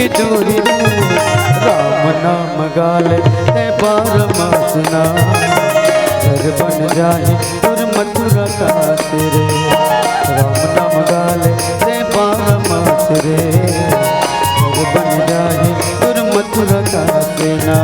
की डोरी रे, राम नाम गाले ते बारमासना, घर बन जाए और मथुरा काशी रे, राम नाम गाले ते बारमास रे, घर बन जाए और मथुरा काशी ना।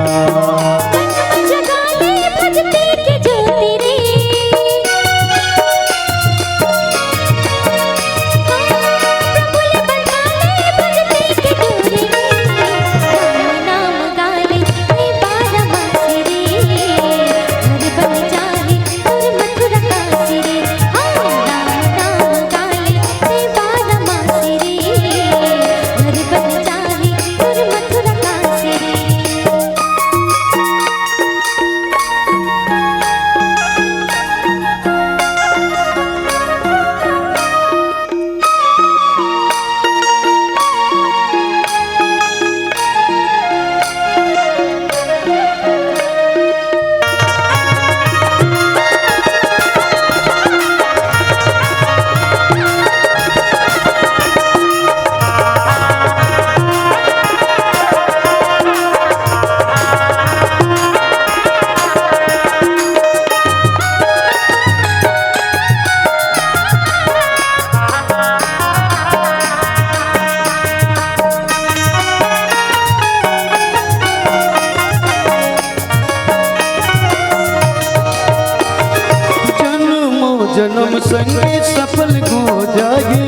जन्म संगी सफल हो जाए,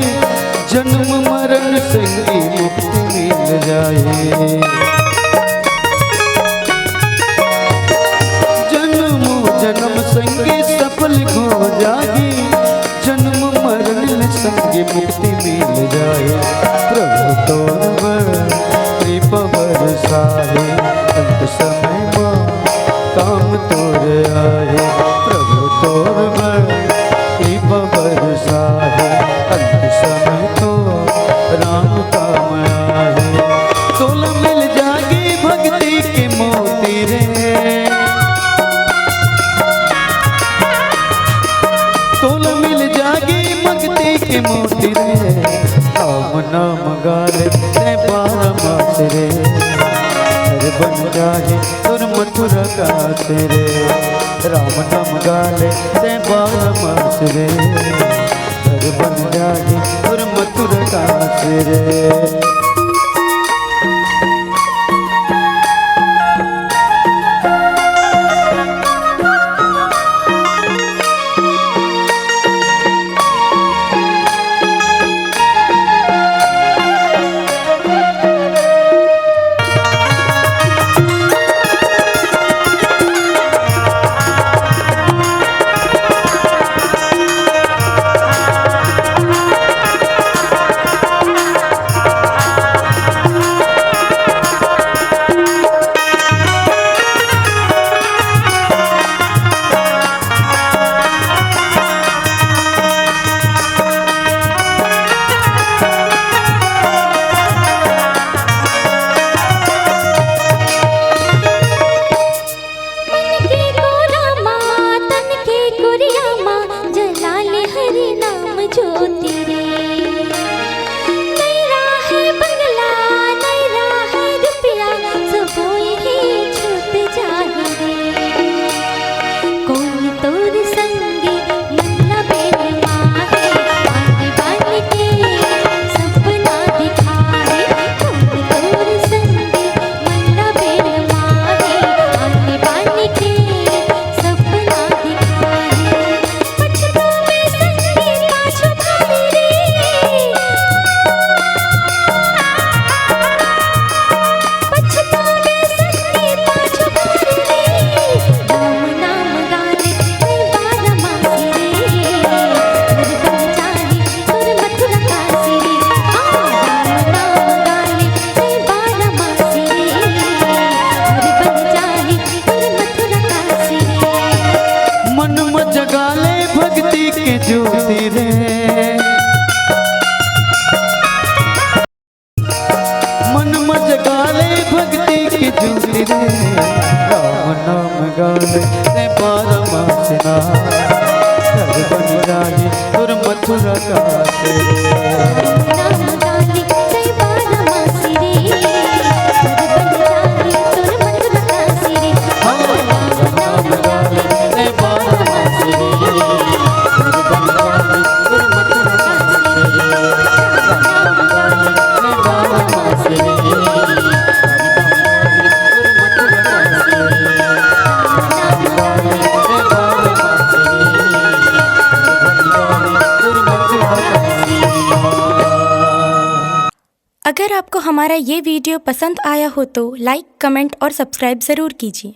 जन्म मरण संगी मुक्ति मिल जाए, जन्म जन्म संगी सफल हो जाए, जन्म मरण संगी मुक्ति मिल जाए, प्रभु तोर कृपा बरसाए, अंत समय में काम तोर आए, प्रभु तोर बरसाए, अंत समय तो राम काम आए, तोला मिल जागी भक्ति के मोती रे, तोला मिल जागी भक्ति के मोती रे, राम नाम गाले ते बारमास रे, घर बन जाए और मथुरा काशी रे, राम नाम गाले ते बारमास रे, घर बन जाए और मथुरा काशी रे। अगर आपको हमारा ये वीडियो पसंद आया हो तो लाइक, कमेंट और सब्सक्राइब ज़रूर कीजिए।